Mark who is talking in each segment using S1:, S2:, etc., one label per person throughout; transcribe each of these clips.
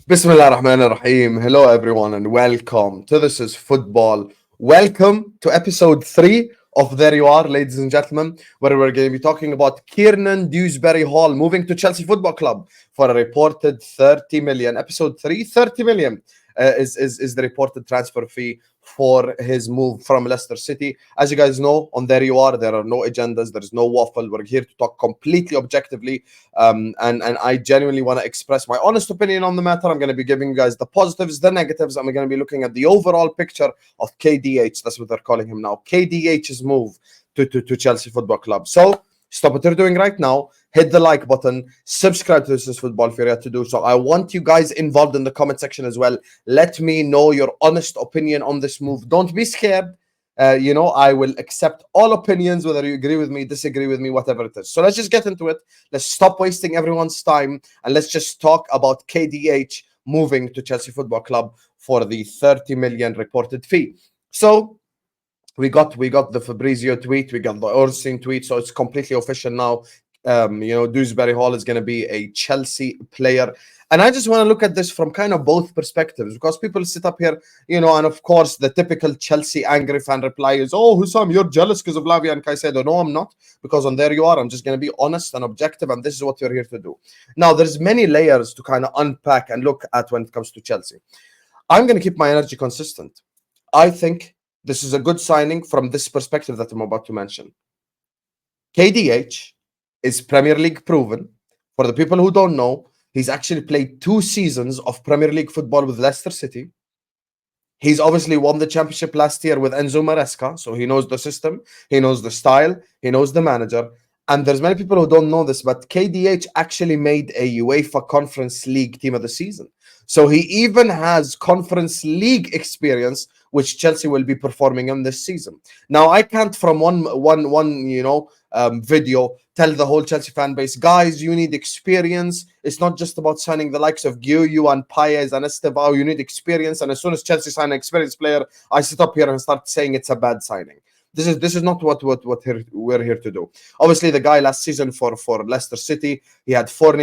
S1: Bismillah ar-Rahman ar-Rahim. Hello, everyone, and welcome to This is Football. Welcome to episode 3 of There You Are, ladies and gentlemen, where we're going to be talking about Kiernan Dewsbury-Hall moving to Chelsea Football Club for a reported 30 million. Episode 3, 30 million is the reported transfer fee for his move from Leicester City. As you guys know, on There You Are, there are no agendas, there's no waffle. We're here to talk completely objectively. And I genuinely want to express my honest opinion on the matter. I'm going to be giving you guys the positives, the negatives. I'm going to be looking at the overall picture of KDH. That's what they're calling him now. KDH's move to Chelsea Football Club. So stop what you're doing right now. Hit the like button. Subscribe to This is Football if you're yet to do so. I want you guys involved in the comment section as well. Let me know your honest opinion on this move. Don't be scared. I will accept all opinions, whether you agree with me, disagree with me, whatever it is. So let's just get into it. Let's stop wasting everyone's time and let's just talk about KDH moving to Chelsea Football Club for the 30 million reported fee. So we got the Fabrizio tweet, we got the Orsin tweet, so it's completely official now. Dewsbury-Hall is going to be a Chelsea player. And I just want to look at this from kind of both perspectives, because people sit up here, and of course, the typical Chelsea angry fan reply is, oh, Hussam, you're jealous because of Lavia and Caicedo. No, I'm not, because on There You Are, I'm just going to be honest and objective, and this is what you're here to do. Now, there's many layers to kind of unpack and look at when it comes to Chelsea. I'm going to keep my energy consistent. I think this is a good signing from this perspective that I'm about to mention. KDH is Premier League proven. For the people who don't know, he's actually played 2 seasons of Premier League football with Leicester City. He's obviously won the championship last year with Enzo Maresca, so he knows the system, he knows the style, he knows the manager. And there's many people who don't know this, but KDH actually made a UEFA Conference League Team of the Season. So he even has Conference League experience, which Chelsea will be performing in this season. Now, I can't from one video tell the whole Chelsea fan base, guys, you need experience. It's not just about signing the likes of Guiu and Paez and Estevao. You need experience. And as soon as Chelsea sign an experienced player, I sit up here and start saying it's a bad signing. This is not what we're here to do. Obviously, the guy last season for Leicester City, he had 14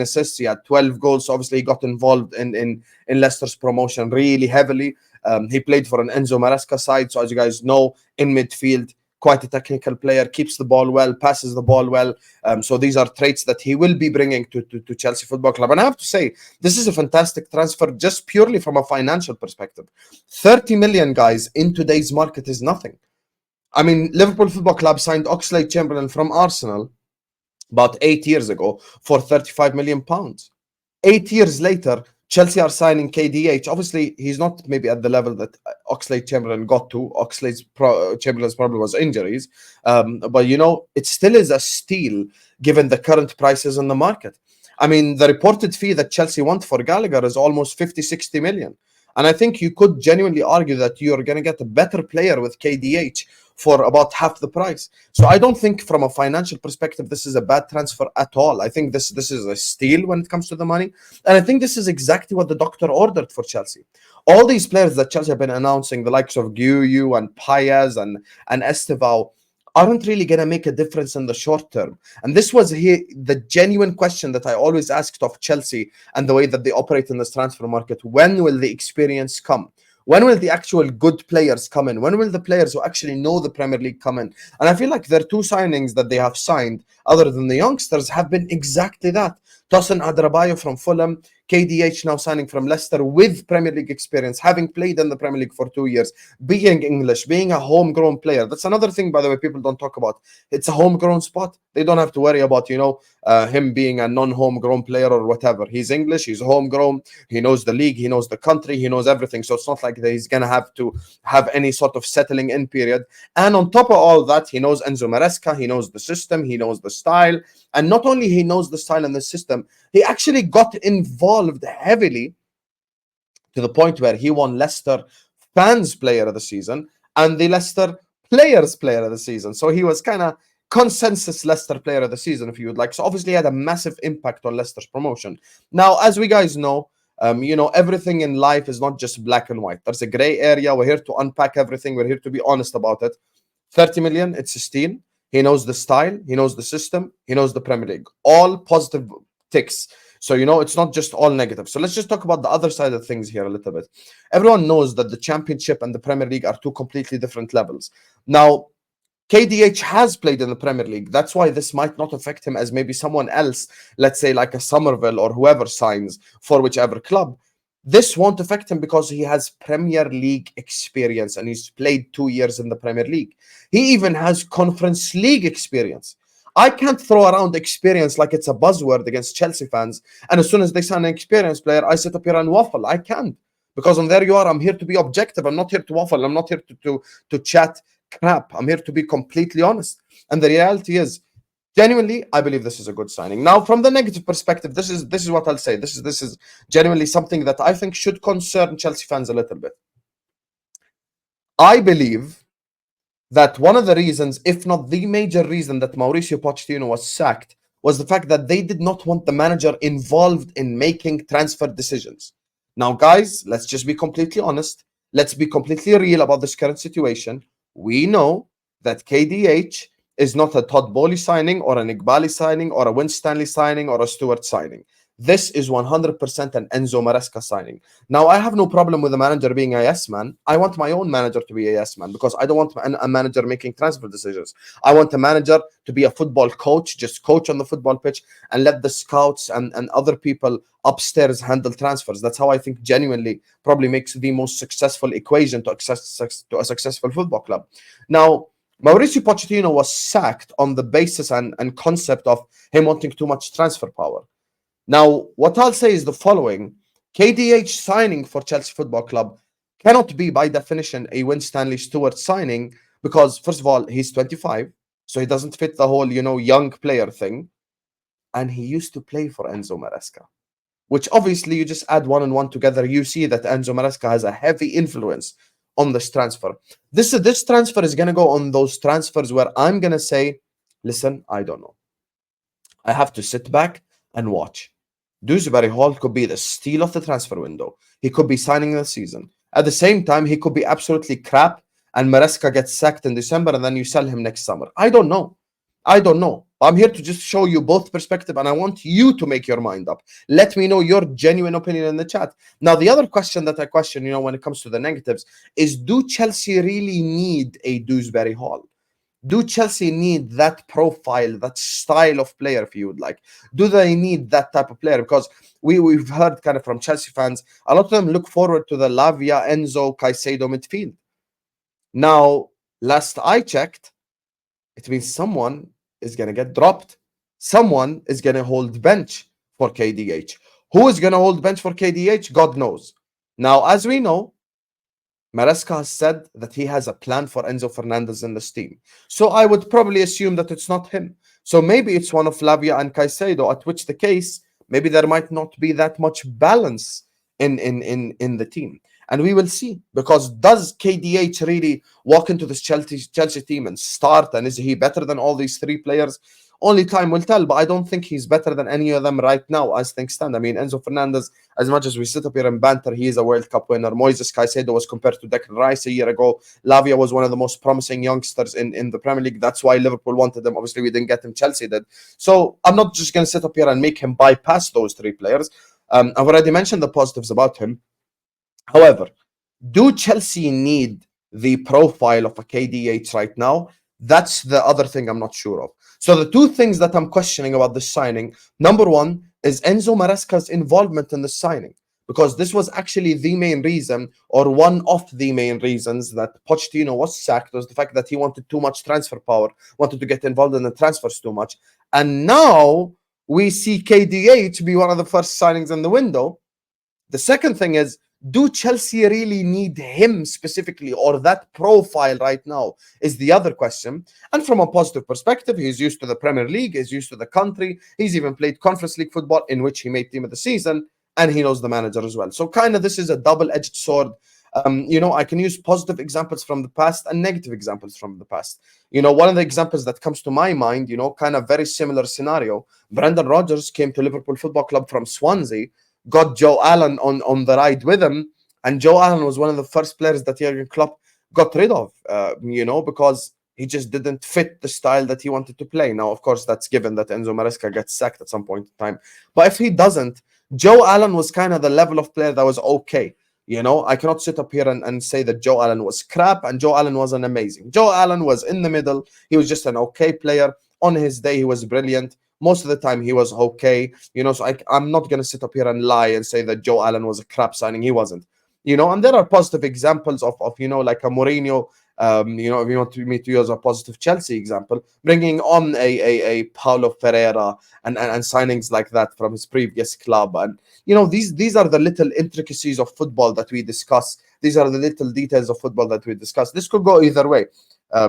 S1: assists, he had 12 goals. So obviously, he got involved in Leicester's promotion really heavily. He played for an Enzo Maresca side. So as you guys know, in midfield, quite a technical player, keeps the ball well, passes the ball well. So these are traits that he will be bringing to Chelsea Football Club. And I have to say, this is a fantastic transfer just purely from a financial perspective. 30 million, guys, in today's market is nothing. I mean, Liverpool Football Club signed Oxlade-Chamberlain from Arsenal about 8 years ago for £35 million. 8 years later, Chelsea are signing KDH. Obviously, he's not maybe at the level that Oxlade-Chamberlain got to. Chamberlain's problem was injuries. But, it still is a steal given the current prices on the market. I mean, the reported fee that Chelsea want for Gallagher is almost 50-60 million. And I think you could genuinely argue that you're going to get a better player with KDH for about half the price. So I don't think from a financial perspective, this is a bad transfer at all. I think this is a steal when it comes to the money. And I think this is exactly what the doctor ordered for Chelsea. All these players that Chelsea have been announcing, the likes of Guiu and Paez and Estevao, aren't really going to make a difference in the short term. And this was the genuine question that I always asked of Chelsea and the way that they operate in this transfer market. When will the experience come? When will the actual good players come in? When will the players who actually know the Premier League come in? And I feel like their 2 signings that they have signed, other than the youngsters, have been exactly that. Tosin Adrabayo from Fulham, KDH now signing from Leicester with Premier League experience, having played in the Premier League for 2 years, being English, being a homegrown player. That's another thing, by the way, people don't talk about. It's a homegrown spot. They don't have to worry about, him being a non-homegrown player or whatever. He's English, he's homegrown, he knows the league, he knows the country, he knows everything. So it's not like that he's going to have to have any sort of settling in period. And on top of all that, he knows Enzo Maresca, he knows the system, he knows the style. And not only he knows the style and the system, he actually got involved heavily to the point where he won Leicester Fans Player of the Season and the Leicester Players Player of the Season. So he was kind of consensus Leicester Player of the Season, if you would like. So obviously he had a massive impact on Leicester's promotion. Now, as we guys know, everything in life is not just black and white. There's a gray area. We're here to unpack everything. We're here to be honest about it. 30 million, it's a steal. He knows the style. He knows the system. He knows the Premier League. All positive ticks. So, it's not just all negative. So let's just talk about the other side of things here a little bit. Everyone knows that the Championship and the Premier League are two completely different levels. Now, KDH has played in the Premier League. That's why this might not affect him as maybe someone else, let's say like a Somerville or whoever signs for whichever club. This won't affect him because he has Premier League experience and he's played 2 years in the Premier League. He even has Conference League experience. I can't throw around experience like it's a buzzword against Chelsea fans. And as soon as they sign an experienced player, I sit up here and waffle. I can't. Because on there you are, I'm here to be objective. I'm not here to waffle. I'm not here to chat crap. I'm here to be completely honest. And the reality is, genuinely, I believe this is a good signing. Now, from the negative perspective, this is what I'll say. This is genuinely something that I think should concern Chelsea fans a little bit. I believe that one of the reasons, if not the major reason, that Mauricio Pochettino was sacked was the fact that they did not want the manager involved in making transfer decisions. Now, guys, let's just be completely honest. Let's be completely real about this current situation. We know that KDH is not a Todd Bowley signing or an Iqbali signing or a Win Stanley signing or a Stewart signing. This is 100% an Enzo Maresca signing. Now, I have no problem with the manager being a yes man. I want my own manager to be a yes man because I don't want a manager making transfer decisions. I want a manager to be a football coach, just coach on the football pitch and let the scouts and other people upstairs handle transfers. That's how I think genuinely probably makes the most successful equation to a successful football club. Now, Mauricio Pochettino was sacked on the basis and concept of him wanting too much transfer power. Now, what I'll say is the following. KDH signing for Chelsea Football Club cannot be, by definition, a Win Stanley Stewart signing because, first of all, he's 25, so he doesn't fit the whole, young player thing. And he used to play for Enzo Maresca, which obviously you just add one and one together. You see that Enzo Maresca has a heavy influence on this transfer. This transfer is going to go on those transfers where I'm going to say, listen, I don't know. I have to sit back and watch. Dewsbury-Hall could be the steal of the transfer window. He could be signing the season. At the same time, he could be absolutely crap and Maresca gets sacked in December and then you sell him next summer. I don't know. I'm here to just show you both perspectives and I want you to make your mind up. Let me know your genuine opinion in the chat. Now, the other question that I question, when it comes to the negatives is, do Chelsea really need a Dewsbury-Hall? Do Chelsea need that profile, that style of player, if you would like? Do they need that type of player? Because we've heard kind of from Chelsea fans, a lot of them look forward to the Lavia, Enzo, Caicedo midfield. Now, last I checked, it means someone is going to get dropped. Someone is going to hold bench for KDH. Who is going to hold bench for KDH? God knows. Now, as we know, Maresca has said that he has a plan for Enzo Fernandez in this team. So I would probably assume that it's not him. So maybe it's one of Lavia and Caicedo, at which the case, maybe there might not be that much balance in the team. And we will see, because does KDH really walk into this Chelsea team and start? And is he better than all these three players? Only time will tell, but I don't think he's better than any of them right now as things stand. I mean, Enzo Fernandez, as much as we sit up here and banter, he is a World Cup winner. Moises Caicedo was compared to Declan Rice a year ago. Lavia was one of the most promising youngsters in the Premier League. That's why Liverpool wanted him. Obviously, we didn't get him. Chelsea did. So I'm not just going to sit up here and make him bypass those three players. I've already mentioned the positives about him. However, do Chelsea need the profile of a KDH right now? That's the other thing I'm not sure of. So the two things that I'm questioning about this signing, number one is Enzo Maresca's involvement in the signing, because this was actually the main reason, or one of the main reasons, that Pochettino was sacked, was the fact that he wanted too much transfer power, wanted to get involved in the transfers too much. And now we see KDH be one of the first signings in the window. The second thing is, do Chelsea really need him specifically, or that profile right now, is the other question. And from a positive perspective, he's used to the Premier League, he's used to the country, he's even played Conference League football, in which he made team of the season, and he knows the manager as well. So kind of this is a double-edged sword. I can use positive examples from the past and negative examples from the past. One of the examples that comes to my mind, kind of very similar scenario, Brendan Rodgers came to Liverpool Football Club from Swansea, got Joe Allen on the ride with him, and Joe Allen was one of the first players that Jurgen Klopp got rid of, because He just didn't fit the style that he wanted to play. Now, of course, that's given that Enzo Maresca gets sacked at some point in time. But if he doesn't, Joe Allen was kind of the level of player that was okay. You know, I cannot sit up here and say that Joe Allen was crap and Joe Allen wasn't amazing. Joe Allen was in the middle. He was just an okay player. On his day, he was brilliant. Most of the time, he was okay. You know, so I'm not going to sit up here and lie and say that Joe Allen was a crap signing. He wasn't. You know, and there are positive examples of you know, like a Mourinho. You know, if you want me to use a positive Chelsea example, bringing on a Paulo Ferreira and signings like that from his previous club. And, you know, these are the little intricacies of football that we discuss. These are the little details of football that we discuss. This could go either way,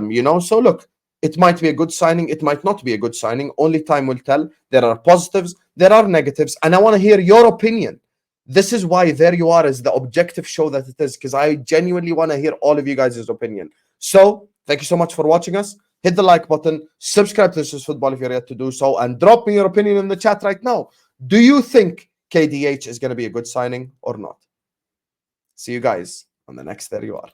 S1: you know. So, look, it might be a good signing. It might not be a good signing. Only time will tell. There are positives. There are negatives. And I want to hear your opinion. This is why There You Are is the objective show that it is, because I genuinely want to hear all of you guys' opinion. So, thank you so much for watching us. Hit the like button, subscribe to This Is Football if you're yet to do so, and drop me your opinion in the chat right now. Do you think KDH is going to be a good signing or not? See you guys on the next There You Are.